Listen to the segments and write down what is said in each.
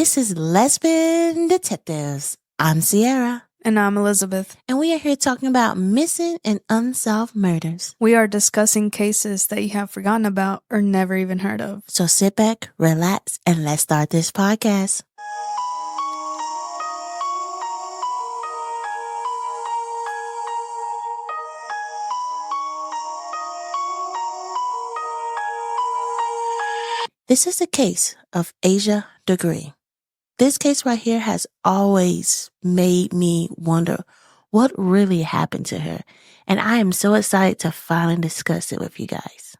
This is Lesbian Detectives. I'm Sierra. And I'm Elizabeth. And we are here talking about missing and unsolved murders. We are discussing cases that you have forgotten about or never even heard of. So sit back, relax, and let's start this podcast. This is the case of Asha Degree. This case right here has always made me wonder what really happened to her. And I am so excited to finally discuss it with you guys.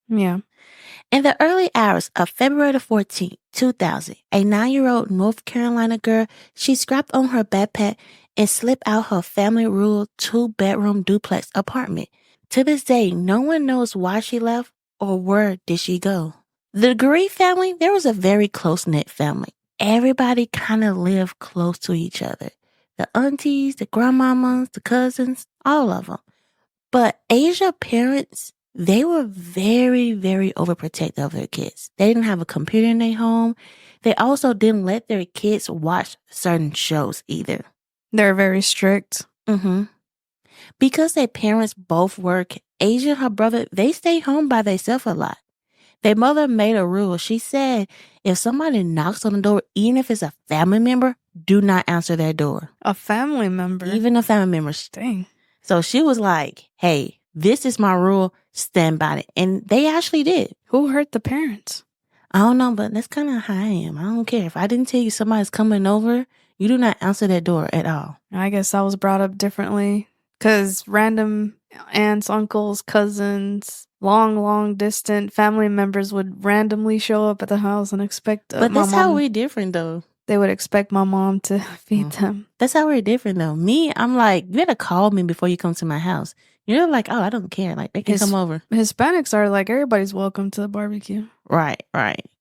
Yeah. In the early hours of February 14, 2000, a 9-year-old North Carolina girl, she strapped on her backpack and slipped out her family-ruled 2-bedroom duplex apartment. To this day, no one knows why she left or where did she go. The Degree family, there was a very close-knit family. Everybody kind of lived close to each other. The aunties, the grandmamas, the cousins, all of them. But Asha's parents, they were very, very overprotective of their kids. They didn't have a computer in their home. They also didn't let their kids watch certain shows either. They're very strict. Because their parents both work, Asha and her brother, they stay home by themselves a lot. Their mother made a rule. She said, if somebody knocks on the door, even if it's a family member, do not answer their door. A family member? Even a family member. Dang. So she was like, hey, this is my rule. Stand by it. And they actually did. Who hurt the parents? I don't know, but that's kind of how I am. I don't care. If I didn't tell you somebody's coming over, you do not answer that door at all. I guess I was brought up differently. Because random aunts, uncles, cousins, long distant family members would randomly show up at the house and expect But that's how we're different, though. They would expect my mom to feed them. That's how we're different, though. Me, I'm like, you gotta call me before you come to my house. You're like, oh, I don't care. Like, they can come over. Hispanics are like, everybody's welcome to the barbecue. Right.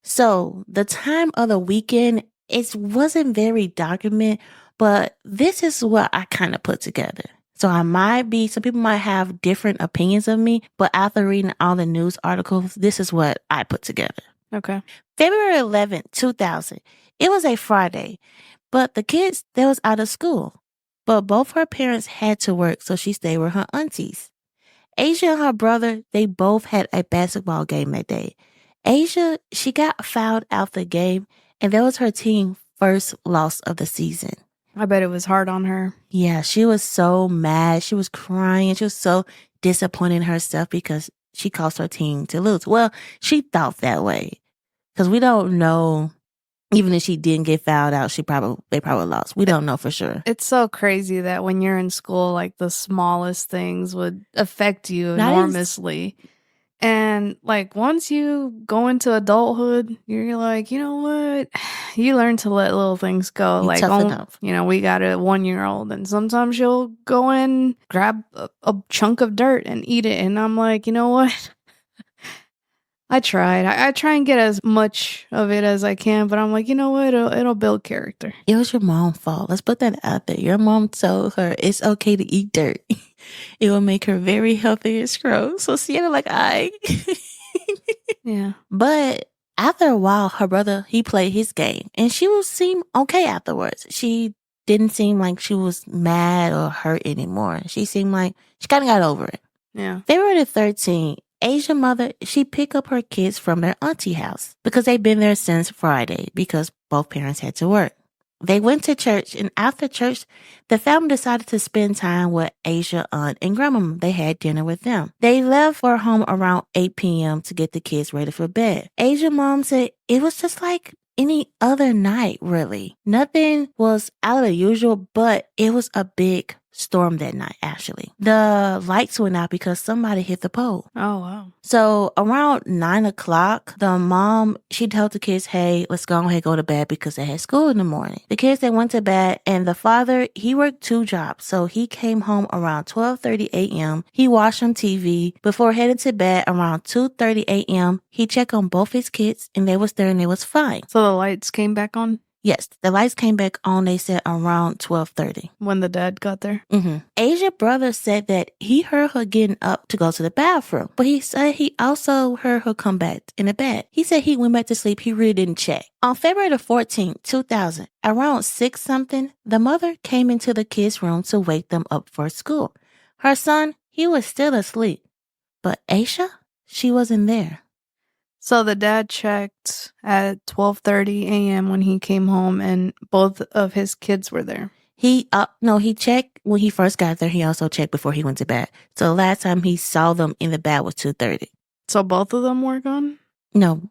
So the time of the weekend, it wasn't very documented, but this is what I kind of put together. So some people might have different opinions of me, but after reading all the news articles, this is what I put together. Okay. February 11th, 2000. It was a Friday, but the kids, they was out of school. But both her parents had to work, so she stayed with her aunties. Asha and her brother, they both had a basketball game that day. Asha, she got fouled out the game, and that was her team's first loss of the season. I bet it was hard on her. Yeah, she was so mad. She was crying. She was so disappointed in herself because she caused her team to lose. Well, she thought that way because we don't know. Even if she didn't get fouled out, they probably lost. We don't know for sure. It's so crazy that when you're in school, like the smallest things would affect you enormously. And like once you go into adulthood, you're like, you know what? You learn to let little things go. You like, toughen up. We got a 1-year-old, and sometimes she'll go in, grab a chunk of dirt and eat it. And I'm like, you know what? I tried. I try and get as much of it as I can, but I'm like, you know what? It'll build character. It was your mom's fault. Let's put that out there. Your mom told her it's okay to eat dirt. It will make her very healthy and strong. So Sienna like, Yeah. But after a while, her brother, he played his game, and she would seem okay afterwards. She didn't seem like she was mad or hurt anymore. She seemed like she kind of got over it. Yeah. February 13th, Asia's mother, she picked up her kids from their auntie house because they'd been there since Friday because both parents had to work. They went to church, and after church, the family decided to spend time with Asha's aunt and grandma. They had dinner with them. They left for home around 8 p.m. to get the kids ready for bed. Asha's mom said it was just like any other night, really. Nothing was out of the usual, but it was a big storm that night, actually. The lights went out because somebody hit the pole. Oh, wow. So around 9 o'clock, the mom, she told the kids, hey, let's go ahead and go to bed because they had school in the morning. The kids, they went to bed, and the father, he worked 2 jobs. So he came home around 12:30 a.m. He watched some TV. Before heading to bed around 2:30 a.m., he checked on both his kids, and they was there and they was fine. So the lights came back on? Yes, the lights came back on, they said, around 12:30. When the dad got there? Asia's brother said that he heard her getting up to go to the bathroom, but he said he also heard her come back in the bed. He said he went back to sleep. He really didn't check. On February the 14th, 2000, around 6 something, the mother came into the kids' room to wake them up for school. Her son, he was still asleep, but Asha, she wasn't there. So the dad checked at 12:30 a.m. when he came home, and both of his kids were there. He checked when he first got there. He also checked before he went to bed. So the last time he saw them in the bed was 2:30. So both of them were gone? No.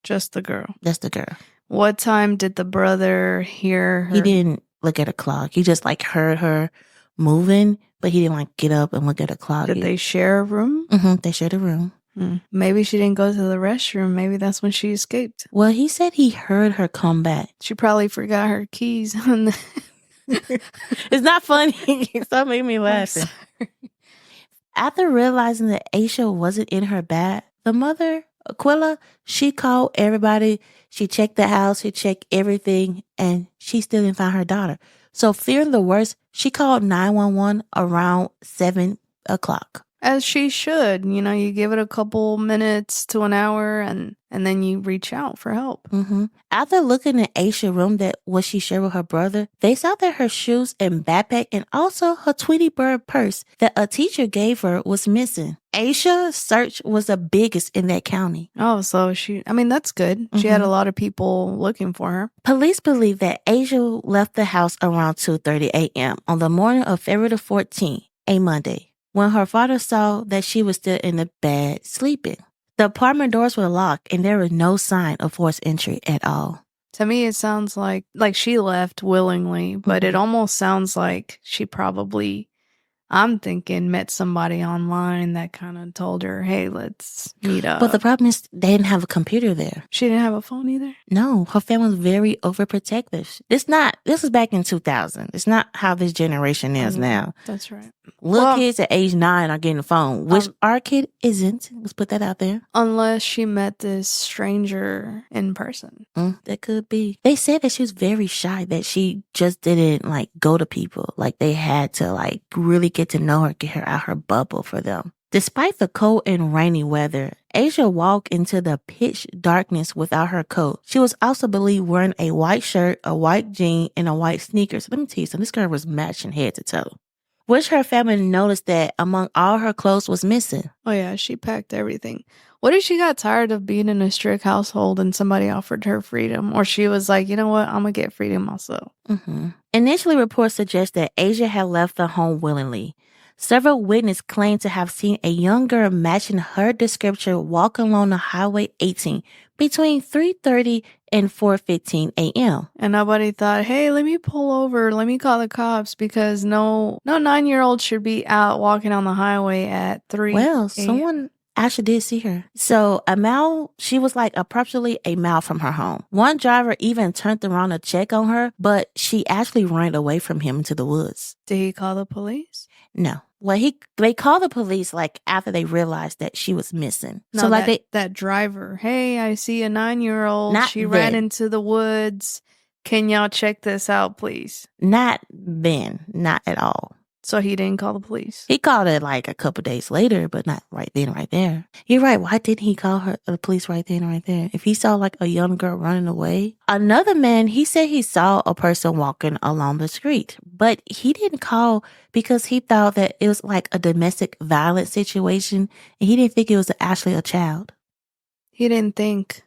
Just the girl? Just the girl. What time did the brother hear her? He didn't look at a clock. He just heard her moving, but he didn't get up and look at a clock. Did they share a room? They shared a room. Maybe she didn't go to the restroom. Maybe that's when she escaped. Well, he said he heard her come back. She probably forgot her keys. It's not funny. Stop making me laugh. After realizing that Asha wasn't in her bed, the mother, Aquila, she called everybody. She checked the house. She checked everything, and she still didn't find her daughter. So fearing the worst, she called 911 around 7 o'clock. As she should. You give it a couple minutes to an hour, and then you reach out for help. After looking at Asha's room that was she shared with her brother, they saw that her shoes and backpack and also her Tweety Bird purse that a teacher gave her was missing. Asha's search was the biggest in that county. Oh, so that's good. She had a lot of people looking for her. Police believe that Asha left the house around 2:30 a.m. on the morning of February the 14th, a Monday, when her father saw that she was still in the bed sleeping. The apartment doors were locked and there was no sign of forced entry at all. To me, it sounds like she left willingly, but it almost sounds like she probably, I'm thinking, met somebody online that kind of told her, hey, let's meet up. But the problem is they didn't have a computer there. She didn't have a phone either? No, her family was very overprotective. This was back in 2000. It's not how this generation is now. That's right. Little kids at age 9 are getting a phone, which our kid isn't. Let's put that out there. Unless she met this stranger in person. That could be. They said that she was very shy, that she just didn't go to people. They had to really get to know her, get her out her bubble for them. Despite the cold and rainy weather, Asha walked into the pitch darkness without her coat. She was also believed wearing a white shirt, a white jean, and a white sneakers. Let me tell you something. This girl was matching head to toe. Which her family noticed that among all her clothes was missing. Oh yeah, she packed everything. What if she got tired of being in a strict household and somebody offered her freedom? Or she was like, you know what, I'm going to get freedom myself. Initially, reports suggest that Asha had left the home willingly. Several witnesses claimed to have seen a young girl matching her description walk along the Highway 18 between 3:30 and 4:15 a.m. And nobody thought, hey, let me pull over, let me call the cops, because no 9-year-old should be out walking on the highway at 3 Well, someone actually did see her. So she was approximately a mile from her home. One driver even turned around to check on her, but she actually ran away from him into the woods. Did he call the police? No. Well, they called the police after they realized that she was missing. No, so that driver, hey, I see a 9-year-old. She ran into the woods. Can y'all check this out, please? Not then. Not at all. So he didn't call the police? He called it a couple days later, but not right then, right there. You're right. Why didn't he call the police right then, right there? If he saw a young girl running away. Another man, he said he saw a person walking along the street, but he didn't call because he thought that it was a domestic violence situation, and he didn't think it was actually a child. He didn't think.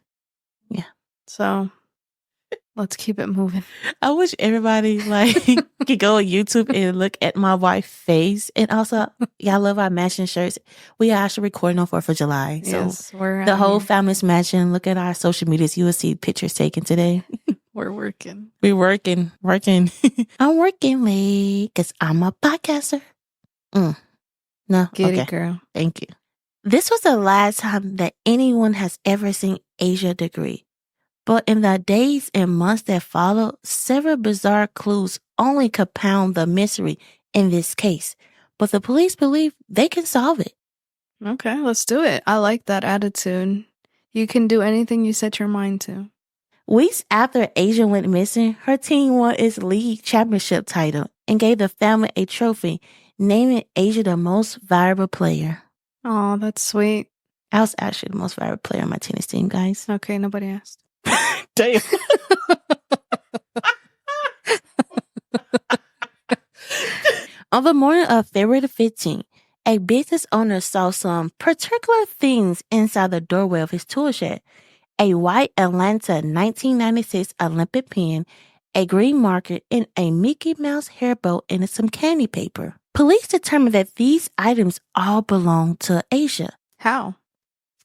Yeah. So let's keep it moving. I wish everybody could go on YouTube and look at my wife's face. And also, y'all love our matching shirts. We are actually recording on 4th of July. So yes, we're the whole family's matching. Look at our social medias. You will see pictures taken today. We're working. We're working. I'm working late because I'm a podcaster. No. Get okay. it, girl. Thank you. This was the last time that anyone has ever seen Asha Degree. But in the days and months that followed, several bizarre clues only compound the mystery in this case. But the police believe they can solve it. Okay, let's do it. I like that attitude. You can do anything you set your mind to. Weeks after Asia went missing, her team won its league championship title and gave the family a trophy, naming Asia the most valuable player. Oh, that's sweet. I was actually the most valuable player on my tennis team, guys. Okay, nobody asked. Damn. On the morning of February the 15th, a business owner saw some particular things inside the doorway of his tool shed. A white Atlanta 1996 Olympic pen, a green marker, and a Mickey Mouse hair bow and some candy paper. Police determined that these items all belonged to Asia. How?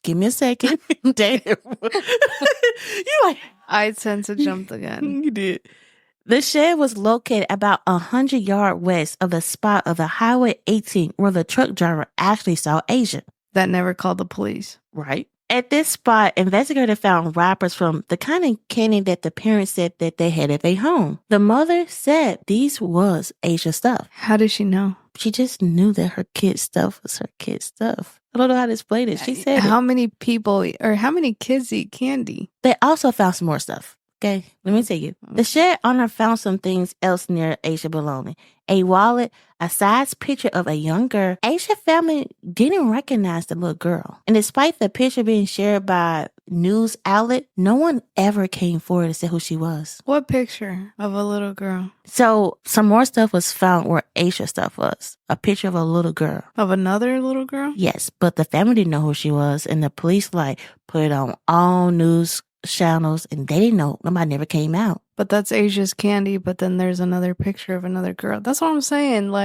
Give me a second. Damn. You like... I tend to jump the gun. You did. The shed was located about 100 yards west of the spot of the Highway 18 where the truck driver actually saw Asia. That never called the police. Right. At this spot, investigators found wrappers from the kind of candy that the parents said that they had at their home. The mother said these was Asia's stuff. How did she know? She just knew that her kid's stuff was her kid's stuff. I don't know how to explain it. She said how many people or how many kids eat candy? They also found some more stuff. Okay, let me tell you. The shed owner found some things else near Asia belonging. A wallet, a size picture of a young girl. Asia family didn't recognize the little girl. And despite the picture being shared by news outlet, no one ever came forward to say who she was. What picture of a little girl? So some more stuff was found where Asia stuff was. A picture of a little girl. Of another little girl? Yes, but the family didn't know who she was. And the police put it on all news channels and they didn't know. Nobody never came out. But that's Asia's candy, but then there's another picture of another girl. That's what I'm saying.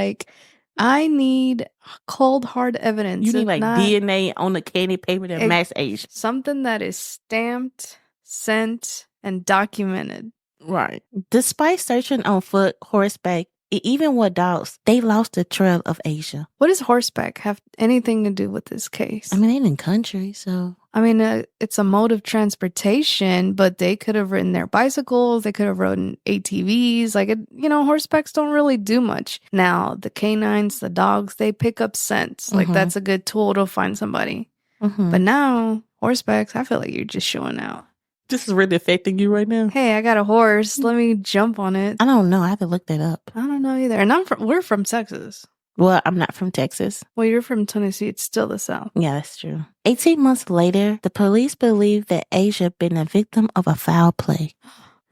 I need cold, hard evidence. You need DNA on the candy paper that match Asia. Something that is stamped, sent, and documented. Right. Despite searching on foot, horseback, and even with dogs, they lost the trail of Asia. What does horseback have anything to do with this case? I mean, they're in country, so... I mean, it's a mode of transportation, but they could have ridden their bicycles. They could have ridden ATVs. Horsebacks don't really do much. Now, the canines, the dogs, they pick up scents. That's a good tool to find somebody. Mm-hmm. But now, horsebacks, I feel like you're just showing out. This is really affecting you right now. Hey, I got a horse. Let me jump on it. I don't know. I have to look that up. I don't know either. And we're from Texas. Well, I'm not from Texas. Well, you're from Tennessee. It's still the South. Yeah, that's true. 18 months later, the police believed that Asia had been a victim of a foul play.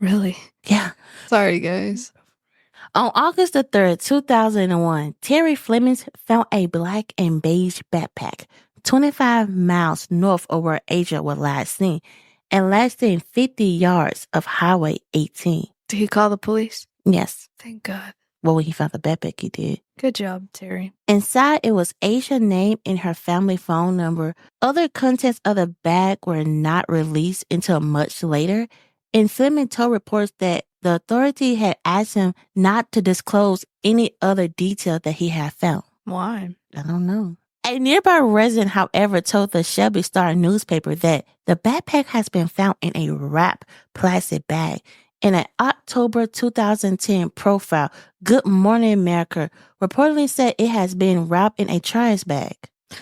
Really? Yeah. Sorry, guys. On August the 3rd, 2001, Terry Fleming found a black and beige backpack 25 miles north of where Asia was last seen and less than 50 yards of Highway 18. Did he call the police? Yes. Thank God. Well, when he found the backpack, he did. Good job, Terry. Inside, it was Asia's name and her family phone number. Other contents of the bag were not released until much later. And Fleming told reporters that the authority had asked him not to disclose any other detail that he had found. Why? I don't know. A nearby resident, however, told the Shelby Star newspaper that the backpack has been found in a wrapped plastic bag. In an October 2010 profile, Good Morning America reportedly said it has been wrapped in a trash bag.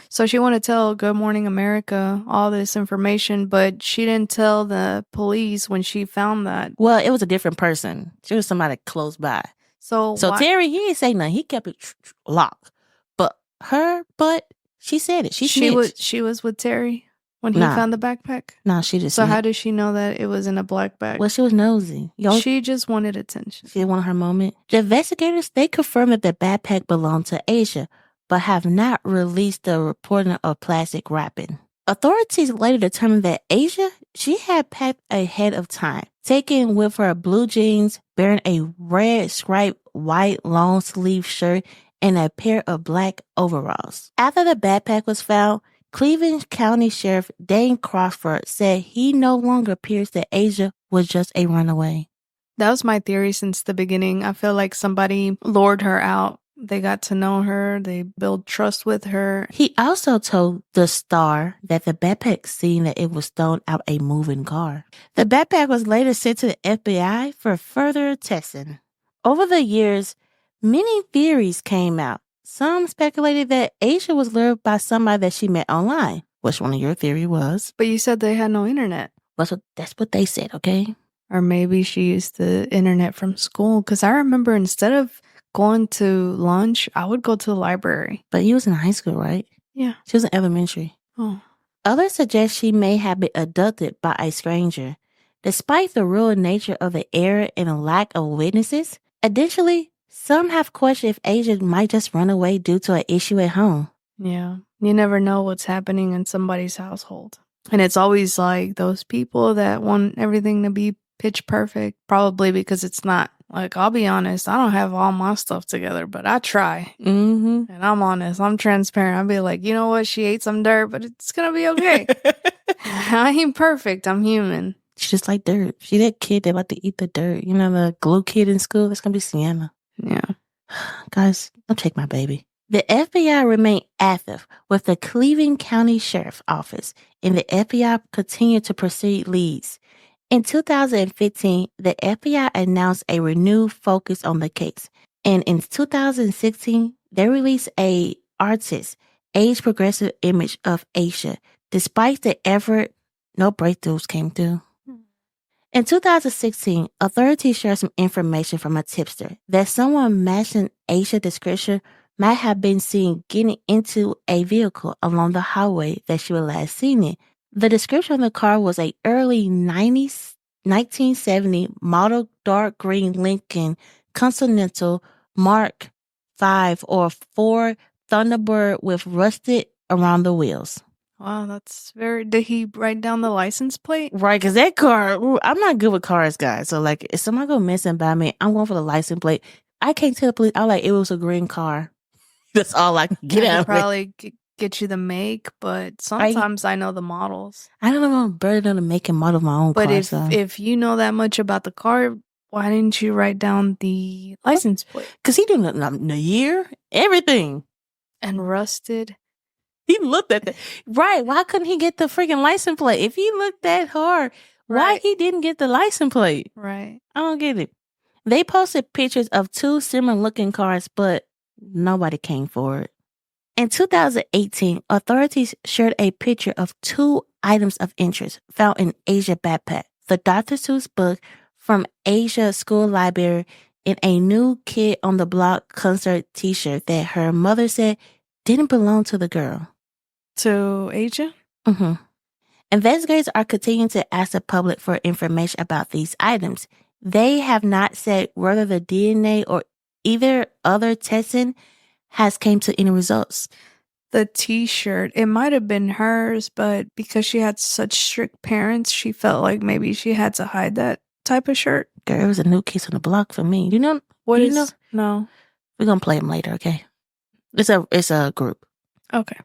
So she wanted to tell Good Morning America all this information, but she didn't tell the police when she found that. Well, it was a different person. She was somebody close by. So Terry, he didn't say nothing. He kept it locked. But she said it. She was with Terry when he found the backpack? No, she just... So how did she know that it was in a black bag? Well, she was nosy. She just wanted attention. She wanted her moment. The investigators, they confirmed that the backpack belonged to Asia, but have not released the reporting of plastic wrapping. Authorities later determined that Asia, she had packed ahead of time, taking with her blue jeans, bearing a red striped white long sleeve shirt, and a pair of black overalls. After the backpack was found, Cleveland County Sheriff Dane Crawford said he no longer appears that Asia was just a runaway. That was my theory since the beginning. I feel like somebody lured her out. They got to know her. They built trust with her. He also told the Star that the backpack seemed that it was thrown out a moving car. The backpack was later sent to the FBI for further testing. Over the years, many theories came out. Some speculated that Asia was lured by somebody that she met online, which one of your theory was. But you said they had no internet. Well, so that's what they said, okay? Or maybe she used the internet from school. Because I remember instead of going to lunch, I would go to the library. But you was in high school, right? Yeah. She was in elementary. Oh. Others suggest she may have been abducted by a stranger. Despite the rural nature of the area and a lack of witnesses, additionally, some have questioned if Asia might just run away due to an issue at home. Yeah. You never know what's happening in somebody's household. And it's always like those people that want everything to be pitch perfect, probably because it's not. Like, I'll be honest, I don't have all my stuff together, but I try. Mm-hmm. And I'm honest, I'm transparent. I'll be like, you know what? She ate some dirt, but it's going to be okay. I ain't perfect. I'm human. She's just like dirt. She that kid that about to eat the dirt. You know, the glue kid in school? That's going to be Sienna. Yeah. Guys, don't take my baby. The FBI remained active with the Cleveland County Sheriff's Office, and the FBI continued to pursue leads. In 2015, the FBI announced a renewed focus on the case, and in 2016, they released a artist's age-progressive image of Asia. Despite the effort, no breakthroughs came through. In 2016, authorities shared some information from a tipster that someone matching Asia's description might have been seen getting into a vehicle along the highway that she was last seen in. The description of the car was a early 1970 model dark green Lincoln Continental Mark V or 4 Thunderbird with rusted around the wheels. Wow, that's very... Did he write down the license plate? Right, because that car, I'm not good with cars, guys. So, like, if somebody go missing by me, I'm going for the license plate. I can't tell the police. I like, it was a green car. That's all I can get out of it. Probably get you the make, but sometimes I know the models. I don't know better than the make and model of my own but car. if you know that much about the car, why didn't you write down the license plate? Because he didn't the year, everything. And rusted. He looked at that. Right. Why couldn't he get the freaking license plate? If he looked that hard, why he didn't get the license plate? Right. I don't get it. They posted pictures of 2 similar looking cars, but nobody came forward. In 2018, authorities shared a picture of 2 items of interest found in Asia backpack. The Dr. Seuss book from Asia School Library and a new Kid on the Block concert t-shirt that her mother said didn't belong to the girl. To Asia? Mm-hmm. Investigators are continuing to ask the public for information about these items. They have not said whether the DNA or either other testing has came to any results. The t-shirt, it might have been hers, but because she had such strict parents, she felt like maybe she had to hide that type of shirt. Girl, it was a new Kids on the Block for me. You know what do is? Know? No. We're gonna play them later, okay? It's a group. Okay.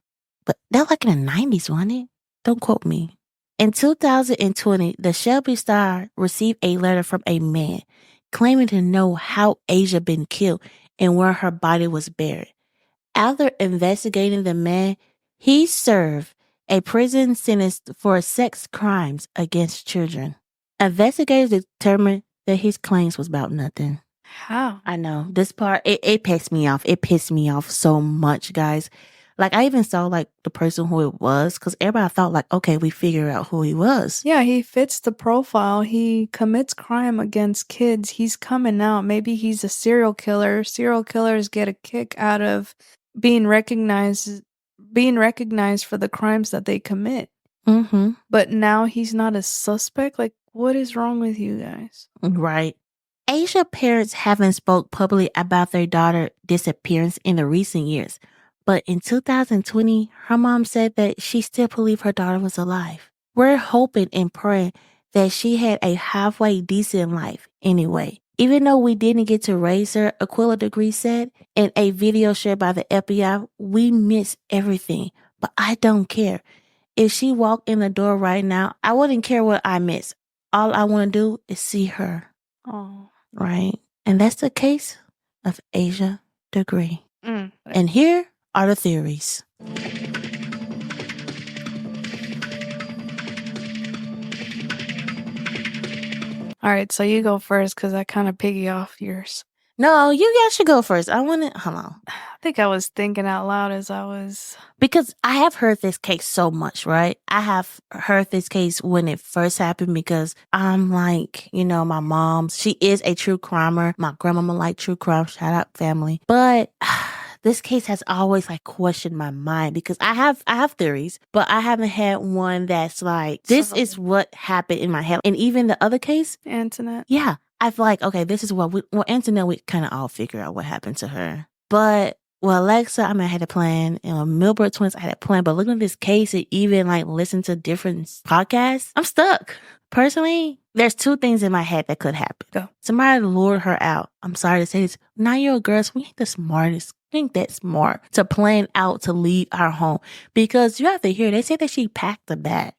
But they're like in the 90s, wasn't it? Don't quote me. In 2020, the Shelby Star received a letter from a man claiming to know how Asia been killed and where her body was buried. After investigating the man, he served a prison sentence for sex crimes against children. Investigators determined that his claims was about nothing. How? I know. This part, it pissed me off. It pissed me off so much, guys. Like, I even saw, like, the person who it was, because everybody thought, like, okay, we figured out who he was. Yeah, he fits the profile. He commits crime against kids. He's coming out. Maybe he's a serial killer. Serial killers get a kick out of being recognized for the crimes that they commit. Mm-hmm. But now he's not a suspect? Like, what is wrong with you guys? Right. Asia parents haven't spoke publicly about their daughter's disappearance in the recent years. But in 2020, her mom said that she still believed her daughter was alive. We're hoping and praying that she had a halfway decent life anyway. Even though we didn't get to raise her, Asha Degree said in a video shared by the FBI, we miss everything, but I don't care. If she walked in the door right now, I wouldn't care what I miss. All I want to do is see her. Oh. Right? And that's the case of Asha Degree. And here are the theories. All right, so you go first because I kind of piggy off yours. No, you guys should go first. I want to, hold on. I think I was thinking out loud as I was. Because I have heard this case so much, right? I have heard this case when it first happened because I'm like, my mom, she is a true crimer. My grandmama liked true crime. Shout out family. But this case has always like questioned my mind because I have theories, but I haven't had one that's like, this is what happened in my head. And even the other case, Antoinette. Yeah. I feel like, okay, this is what Antoinette, we kind of all figure out what happened to her. But, Alexa, I had a plan. Milbert Twins, I had a plan. But looking at this case and even like listen to different podcasts, I'm stuck. Personally, there's two things in my head that could happen. Go. Somebody lured her out. I'm sorry to say this. 9-year-old girls, we ain't the smartest. We ain't that smart to plan out to leave our home. Because you have to hear, they say that she packed a bag.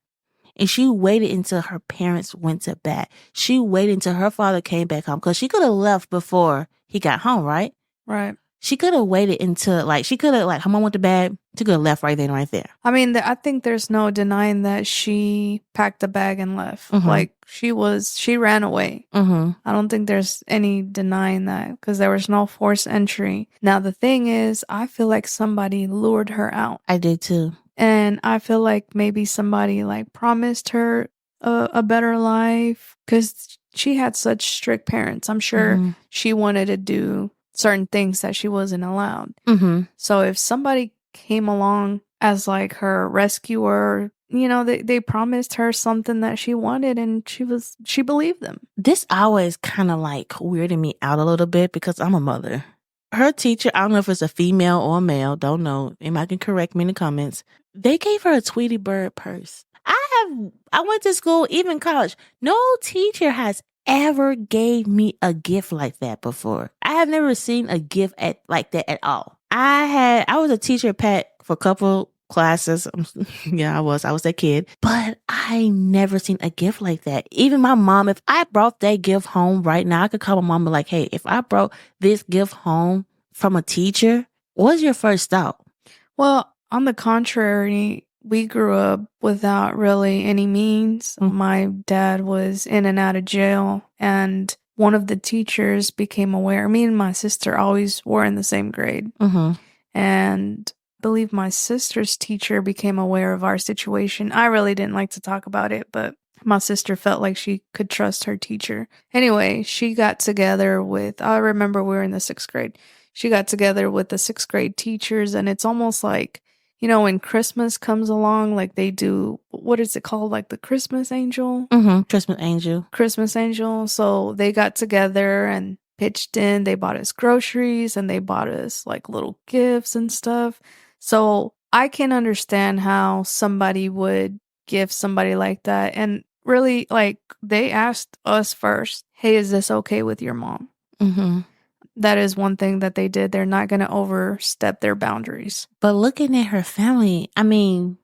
And she waited until her parents went to bed. She waited until her father came back home because she could have left before he got home, right? Right. She could have waited until, her mom went to bed. She could have left right then, right there. I mean, I think there's no denying that she packed a bag and left. Mm-hmm. Like, she ran away. Mm-hmm. I don't think there's any denying that because there was no forced entry. Now, the thing is, I feel like somebody lured her out. I did too. And I feel like maybe somebody like promised her a better life because she had such strict parents. I'm sure she wanted to do certain things that she wasn't allowed. Mm-hmm. So if somebody came along as like her rescuer, they promised her something that she wanted and she believed them. This always kind of like weirded me out a little bit because I'm a mother. Her teacher, I don't know if it's a female or a male, don't know. Anybody can correct me in the comments. They gave her a Tweety Bird purse. I went to school, even college. No teacher has ever gave me a gift like that before. I have never seen a gift like that at all. I was a teacher pet for a couple classes. Yeah, I was that kid. But I never seen a gift like that. Even my mom, if I brought that gift home right now, I could call my mom and be like, hey, if I brought this gift home from a teacher, what's your first thought? Well, on the contrary, we grew up without really any means. Mm-hmm. My dad was in and out of jail, and one of the teachers became aware. Me and my sister always were in the same grade. Mm-hmm. And I believe my sister's teacher became aware of our situation. I really didn't like to talk about it, but my sister felt like she could trust her teacher. Anyway, she got together with, I remember we were in the 6th grade. She got together with the 6th grade teachers, and it's almost like, when Christmas comes along, like they do, what is it called? Like the Christmas Angel? Mm-hmm. Christmas Angel. Christmas Angel. So they got together and pitched in. They bought us groceries and they bought us like little gifts and stuff. So I can understand how somebody would give somebody like that. And really, like, they asked us first, hey, is this okay with your mom? Mm-hmm. That is one thing that they did. They're not going to overstep their boundaries. But looking at her family, I mean,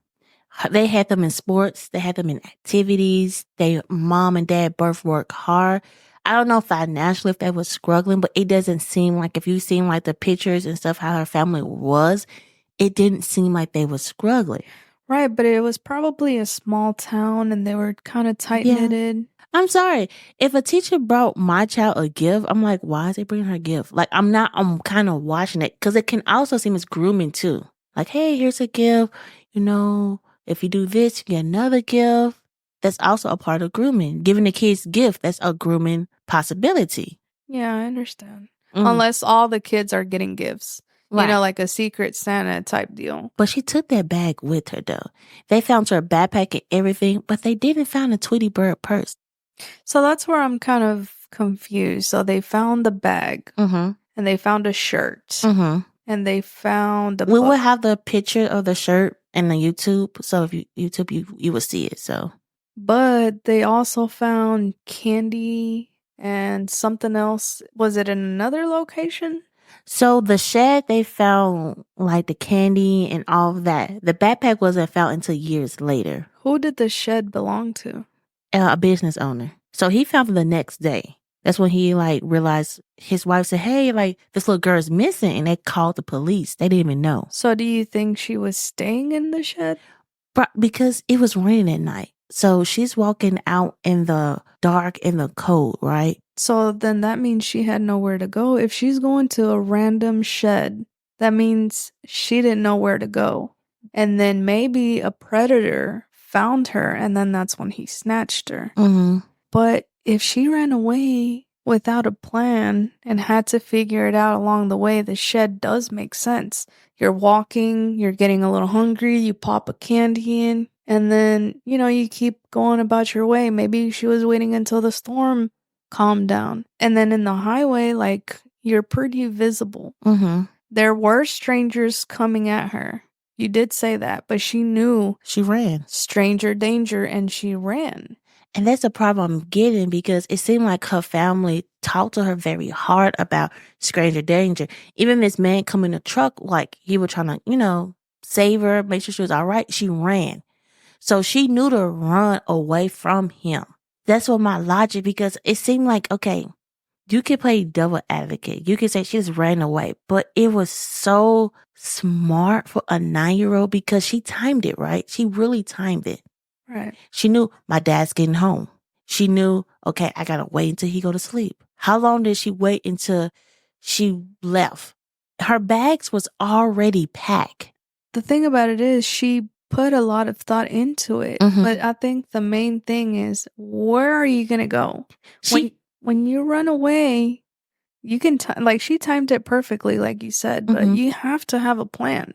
they had them in sports. They had them in activities. They mom and dad both work hard. I don't know financially if they were struggling, but it doesn't seem like, if you've seen like the pictures and stuff, how her family was, it didn't seem like they were struggling. Right, but it was probably a small town and they were kind of tight-knitted. Yeah. I'm sorry. If a teacher brought my child a gift, I'm like, why is they bringing her a gift? Like, I'm kind of watching it because it can also seem as grooming too. Like, hey, here's a gift. If you do this, you get another gift. That's also a part of grooming. Giving the kids gift, that's a grooming possibility. Yeah, I understand. Unless all the kids are getting gifts. Right. Like a secret Santa type deal. But she took that bag with her, though. They found her backpack and everything, but they didn't find a Tweety Bird purse. So that's where I'm kind of confused. So they found the bag, and they found a shirt, and they found We will have the picture of the shirt in the YouTube. So if you will see it. So, but they also found candy and something else. Was it in another location? So the shed, they found like the candy and all of that. The backpack wasn't found until years later. Who did the shed belong to? A business owner. So he found it the next day. That's when he realized his wife said, hey, this little girl is missing. And they called the police. They didn't even know. So do you think she was staying in the shed? Because it was raining at night. So she's walking out in the dark, in the cold, right? So then that means she had nowhere to go. If she's going to a random shed, that means she didn't know where to go. And then maybe a predator found her, and then that's when he snatched her. Mm-hmm. But if she ran away without a plan and had to figure it out along the way, the shed does make sense. You're walking, you're getting a little hungry, you pop a candy in, and then, you keep going about your way. Maybe she was waiting until the storm calmed down. And then in the highway, like, you're pretty visible. Mm-hmm. There were strangers coming at her. You did say that, but she knew She ran. stranger danger and she ran. And that's the problem I'm getting, because it seemed like her family talked to her very hard about stranger danger. Even this man come in the truck, like he was trying to, save her, make sure she was all right. She ran. So she knew to run away from him. That's what my logic, because it seemed like, okay, you could play devil advocate. You could say she just ran away, but it was so smart for a 9-year-old because she timed it, right? She really timed it. Right. She knew my dad's getting home. She knew, okay, I gotta wait until he go to sleep. How long did she wait until she left? Her bags was already packed. The thing about it is she put a lot of thought into it. Mhm. But I think the main thing is, where are you going to go? When you run away, you can, she timed it perfectly, like you said, but Mhm. you have to have a plan.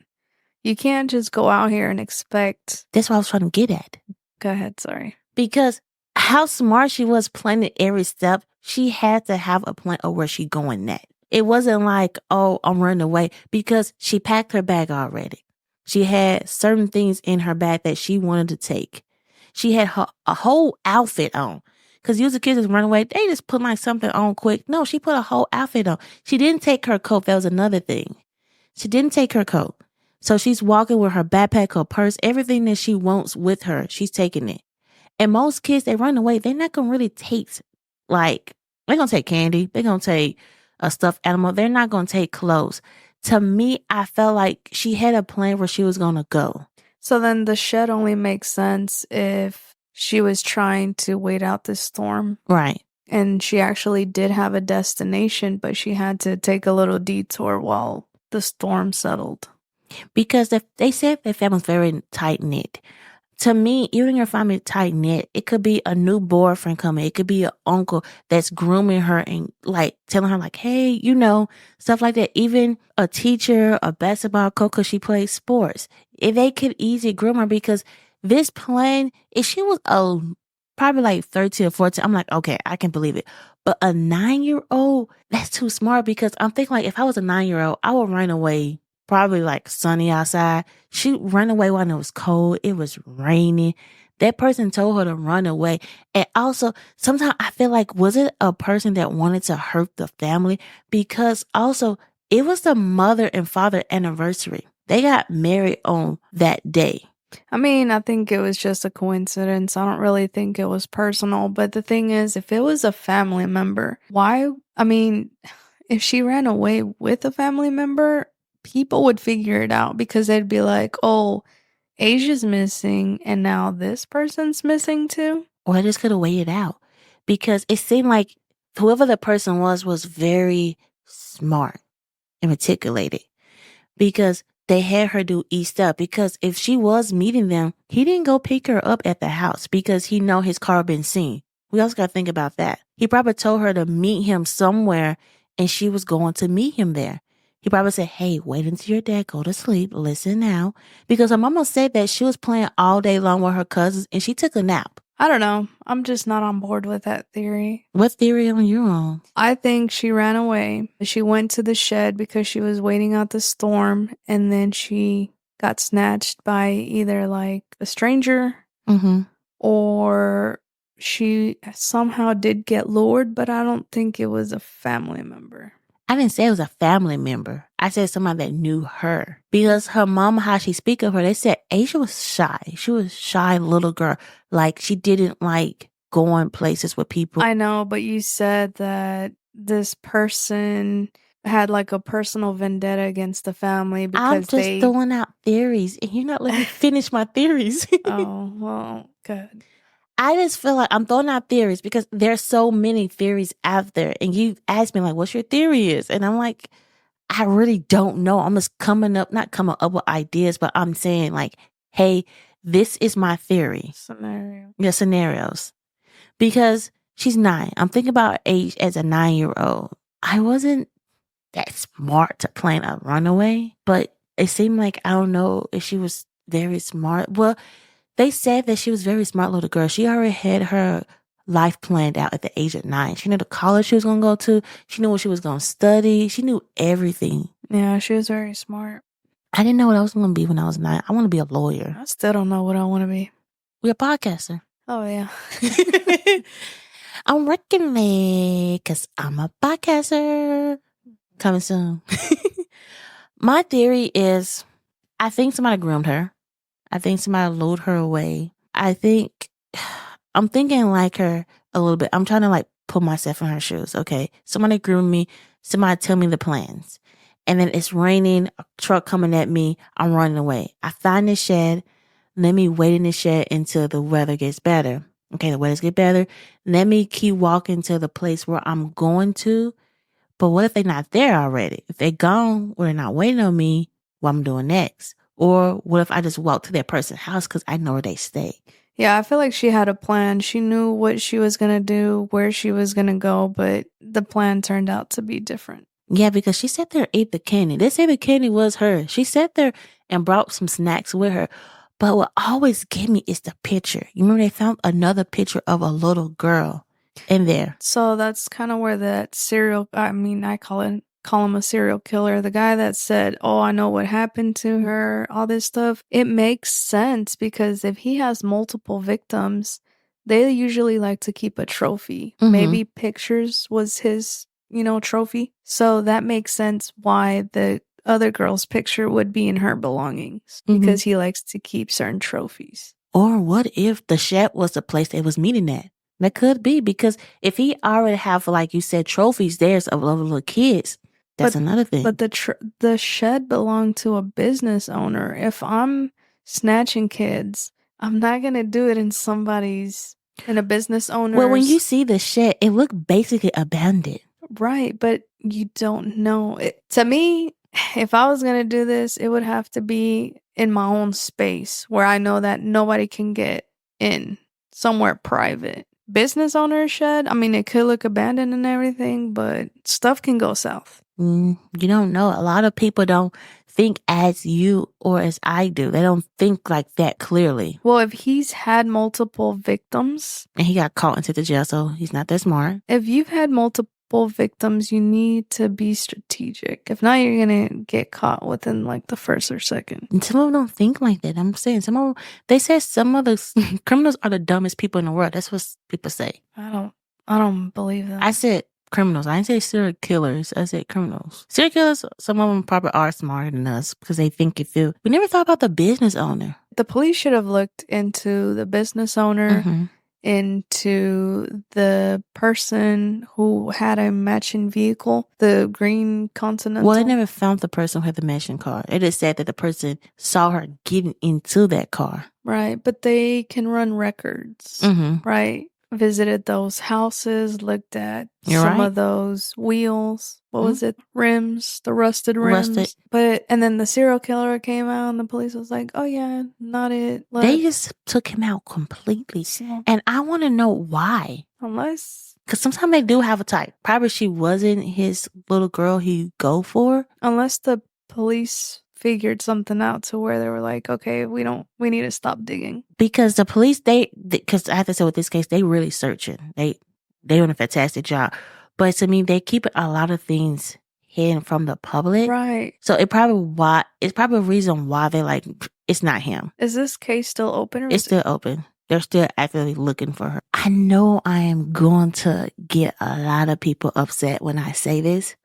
You can't just go out here and expect. That's what I was trying to get at. Go ahead, sorry. Because how smart she was planning every step, she had to have a plan of where she going next. It wasn't like, oh, I'm running away, because she packed her bag already. She had certain things in her bag that she wanted to take. She had a whole outfit on. Because usually kids just run away, they just put like something on quick. No, she put a whole outfit on. She didn't take her coat. That was another thing. She didn't take her coat. So she's walking with her backpack, her purse, everything that she wants with her. She's taking it. And most kids, they run away, they're not going to really take, like, they're going to take candy. They're going to take a stuffed animal. They're not going to take clothes. To me, I felt like she had a plan where she was going to go. So then the shed only makes sense if she was trying to wait out the storm. Right. And she actually did have a destination, but she had to take a little detour while the storm settled. Because they said their family's very tight-knit. To me, even your family tight-knit, it could be a new boyfriend coming. It could be an uncle that's grooming her and like telling her like, hey, stuff like that. Even a teacher, a basketball coach, because she plays sports. They could easily groom her, because this plan, if she was probably like 13 or 14, I'm like, okay, I can believe it. But a 9-year-old, that's too smart, because I'm thinking like if I was a 9-year-old, I would run away. Probably like sunny outside. She ran away when it was cold. It was raining. That person told her to run away. And also, sometimes I feel like, was it a person that wanted to hurt the family? Because also, it was the mother and father anniversary. They got married on that day. I mean, I think it was just a coincidence. I don't really think it was personal. But the thing is, if it was a family member, why? I mean, if she ran away with a family member, people would figure it out, because they'd be like, oh, Asia's missing and now this person's missing too. Or I just could have waited out, because it seemed like whoever the person was very smart and reticulated, because they had her do each step. Because if she was meeting them, he didn't go pick her up at the house because he know his car been seen. We also got to think about that. He probably told her to meet him somewhere, and she was going to meet him there. He probably said, hey, wait until your dad go to sleep. Listen now. Because her mama said that she was playing all day long with her cousins and she took a nap. I don't know. I'm just not on board with that theory. What theory on your own? I think she ran away. She went to the shed because she was waiting out the storm, and then she got snatched by either like a stranger or she somehow did get lured, but I don't think it was a family member. I didn't say it was a family member. I said somebody that knew her. Because her mom, how she speak of her, they said Asia was shy. She was a shy little girl. Like, she didn't like going places with people. I know, but you said that this person had like a personal vendetta against the family because I'm just throwing out theories, and you're not letting me finish my theories. Oh, well, good. I just feel like I'm throwing out theories because there's so many theories out there. And you ask me, like, what's your theory is? And I'm like, I really don't know. I'm just not coming up with ideas, but I'm saying, like, hey, this is my theory. Scenario. Yeah, scenarios. Because she's 9. I'm thinking about her age as a 9-year-old. I wasn't that smart to plan a runaway, but it seemed like, I don't know if she was very smart. Well, they said that she was a very smart little girl. She already had her life planned out at the age of 9. She knew the college she was going to go to. She knew what she was going to study. She knew everything. Yeah, she was very smart. I didn't know what I was going to be when I was 9. I want to be a lawyer. I still don't know what I want to be. We're a podcaster. Oh, yeah. I'm working late because I'm a podcaster. Coming soon. My theory is I think somebody groomed her. I think somebody lured her away. I'm thinking like her a little bit. I'm trying to like put myself in her shoes. Okay. Somebody groomed me. Somebody tell me the plans. And then it's raining, a truck coming at me. I'm running away. I find this shed. Let me wait in the shed until the weather gets better. Okay. The weather's get better. Let me keep walking to the place where I'm going to. But what if they're not there already? If they're gone or they're not waiting on me, what I'm doing next? Or what if I just walk to that person's house because I know where they stay? Yeah, I feel like she had a plan. She knew what she was going to do, where she was going to go, but the plan turned out to be different. Yeah, because she sat there and ate the candy. They say the candy was her. She sat there and brought some snacks with her. But what always get me is the picture. You remember they found another picture of a little girl in there. So that's kind of where that I call him a serial killer. The guy that said, "Oh, I know what happened to her," all this stuff. It makes sense because if he has multiple victims, they usually like to keep a trophy. Mhm. Maybe pictures was his, trophy. So that makes sense why the other girl's picture would be in her belongings because he likes to keep certain trophies. Or what if the shed was the place they was meeting at? That could be because if he already have, like you said, trophies there's of little kids, that's another thing. But the shed belonged to a business owner. If I'm snatching kids, I'm not gonna do it in a business owner's. Well, when you see the shed, it looked basically abandoned. Right, but you don't know. To me, if I was gonna do this, it would have to be in my own space where I know that nobody can get in, somewhere private. Business owner shed, I mean, it could look abandoned and everything, but stuff can go south. You don't know. A lot of people don't think as you or as I do. They don't think like that clearly. Well, if he's had multiple victims, and he got caught into the jail, so he's not that smart. If you've had multiple victims, you need to be strategic. If not, you're gonna get caught within like the first or second. And some of them don't think like that. I'm saying they say some of the criminals are the dumbest people in the world. That's what people say. I don't believe that. I said criminals. I didn't say serial killers. I said criminals. Serial killers, some of them probably are smarter than us because they think it feel. We never thought about the business owner. The police should have looked into the business owner, into the person who had a matching vehicle, the green Continental. Well, they never found the person who had the matching car. It just said that the person saw her getting into that car. Right, but they can run records, right? Visited those houses, looked at some of those wheels. What was it? Rims, the rusted rims. And then the serial killer came out and the police was like, "Oh yeah, not it." They just took him out completely. And I want to know why. Because sometimes they do have a type. Probably she wasn't his little girl he'd go for. Unless the police figured something out to where they were like, okay, we need to stop digging. Because the police, because I have to say with this case, they really searching. They doing a fantastic job. But to me, they keep a lot of things hidden from the public. Right. So it's probably a reason why they like, it's not him. Is this case still open? It's still open. They're still actively looking for her. I know I am going to get a lot of people upset when I say this.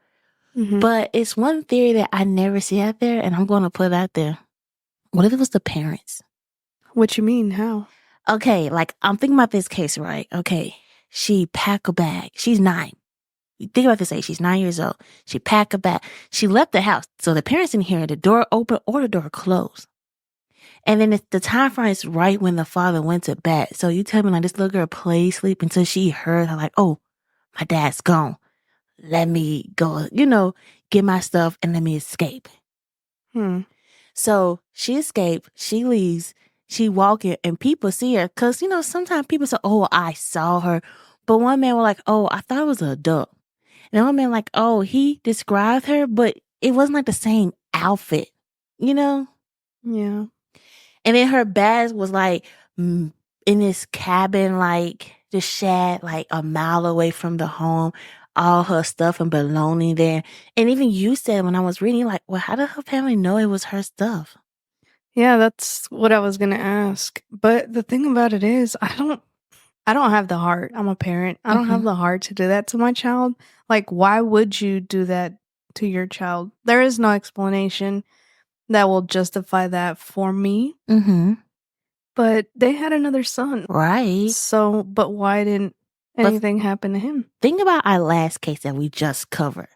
But it's one theory that I never see out there, and I'm going to put it out there. What if it was the parents? What you mean? How? Okay, like I'm thinking about this case, right? Okay, she packed a bag. She's 9. You think about this age. She's 9 years old. She packed a bag. She left the house. So the parents didn't hear the door open or the door closed. And then the time frame is right when the father went to bed. So you tell me like this little girl played sleep until she heard her like, oh, my dad's gone. Let me go, get my stuff and let me escape. So she escaped, she leaves, she walking and people see her. Cause sometimes people say, oh, I saw her. But one man was like, oh, I thought it was a duck. And one man like, oh, he described her, but it wasn't like the same outfit, Yeah. And then her bag was like in this cabin, like the shed, like a mile away from the home. All her stuff and belonging there. And even you said when I was reading, like, well, how did her family know it was her stuff? Yeah, that's what I was gonna ask. But the thing about it is, I don't have the heart. I'm a parent. I don't have the heart to do that to my child. Like, why would you do that to your child? There is no explanation that will justify that for me. But they had another son. Right. So, but why didn't anything happen to him? Think about our last case that we just covered.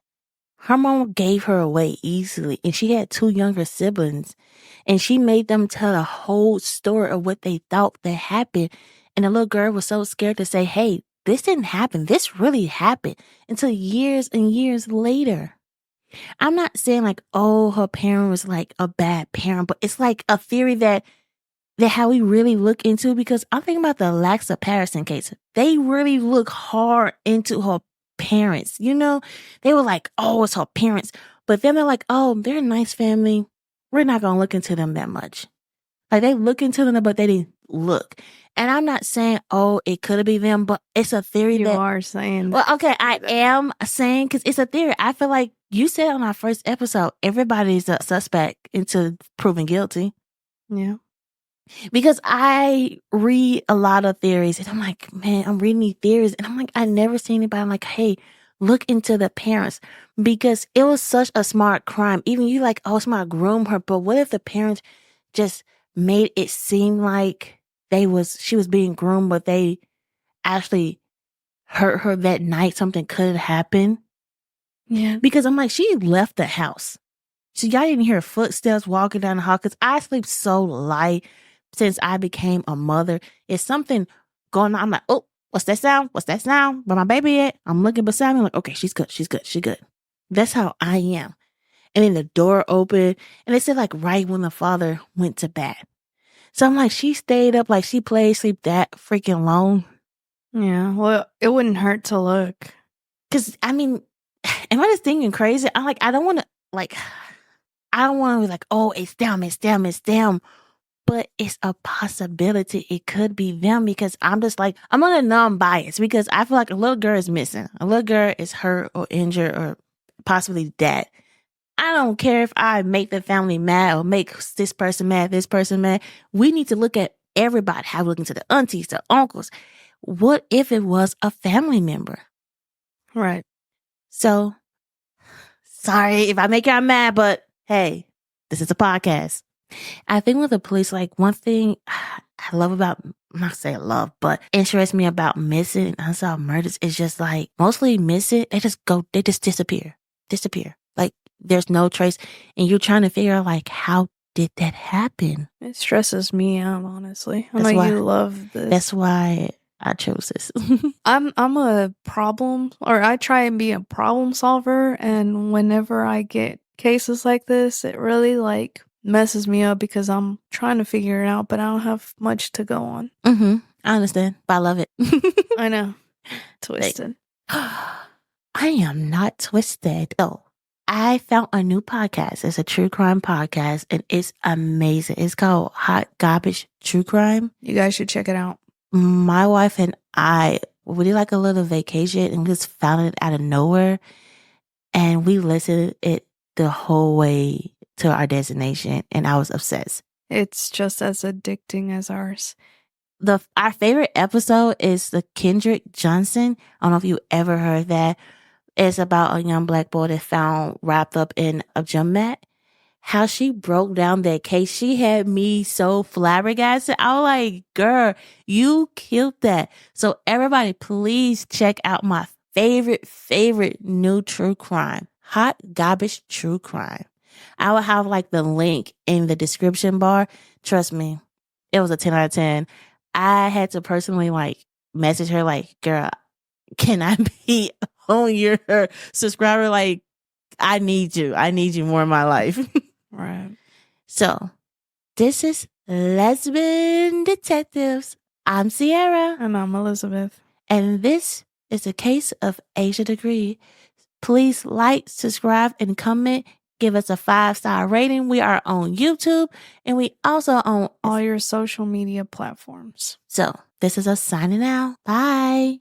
Her mom gave her away easily, and she had 2 younger siblings, and she made them tell the whole story of what they thought that happened. And the little girl was so scared to say, hey, this didn't happen. This really happened until years and years later. I'm not saying like, oh, her parent was like a bad parent, but it's like a theory that how we really look into, because I'm thinking about the Alexa Patterson case. They really look hard into her parents. They were like, oh, it's her parents. But then they're like, oh, they're a nice family. We're not going to look into them that much. Like they look into them, but they didn't look. And I'm not saying, oh, it could be them, but it's a theory you are saying. Well, okay, I am saying because it's a theory. I feel like you said on our first episode, everybody's a suspect into proven guilty. Yeah. Because I read a lot of theories and I'm like, man, I'm reading these theories and I'm like, I never seen anybody. I'm like, hey, look into the parents, because it was such a smart crime. Even you like, oh, somebody groomed her. But what if the parents just made it seem like she was being groomed, but they actually hurt her that night? Something could happen. Yeah. Because I'm like, she left the house. So y'all didn't hear footsteps walking down the hall, because I sleep so light since I became a mother. It's something going on. I'm like, oh, what's that sound? What's that sound? Where my baby at? I'm looking beside me like, okay, she's good. She's good. She's good. That's how I am. And then the door opened and it said like right when the father went to bed. So I'm like, she stayed up, like she played sleep that freaking long. Yeah. Well, it wouldn't hurt to look. Cause I mean, am I just thinking crazy? I'm like, I don't want to be like, oh, it's them. But it's a possibility it could be them, because I'm just like, I'm on a non-bias, because I feel like a little girl is missing. A little girl is hurt or injured or possibly dead. I don't care if I make the family mad or make this person mad. We need to look at everybody. Have a look into the aunties, the uncles. What if it was a family member? Right. So, sorry if I make y'all mad, but hey, this is a podcast. I think with the police, like one thing I love about, I'm not saying love, but interests me about missing and unsolved murders is just like mostly missing. They just disappear. Like there's no trace. And you're trying to figure out like, how did that happen? It stresses me out, honestly. I know you love this. That's why I chose this. I'm a I try and be a problem solver. And whenever I get cases like this, it really like messes me up because I'm trying to figure it out, but I don't have much to go on. I understand, but I love it. I know. Twisted. I am not twisted. Oh, I found a new podcast. It's a true crime podcast and it's amazing. It's called Hot Garbage True Crime. You guys should check it out. My wife and I, we did like a little vacation and just found it out of nowhere. And we listened it the whole way to our destination, and I was obsessed. It's just as addicting as ours. Our favorite episode is the Kendrick Johnson. I don't know if you ever heard that. It's about a young black boy that found wrapped up in a gym mat. How she broke down that case, she had me so flabbergasted. I was like, girl, you killed that. So everybody, please check out my favorite new true crime, Hot Garbage True Crime. I will have like the link in the description bar. Trust me, it was a 10 out of 10. I had to personally like message her like, girl, can I be on your subscriber? Like, I need you. I need you more in my life. Right. So, this is Lesbian Detectives. I'm Sierra. And I'm Elizabeth. And this is a case of Asha Degree. Please like, subscribe, and comment. Give us a 5-star rating. We are on YouTube and we also on all your social media platforms. So, this is us signing out. Bye.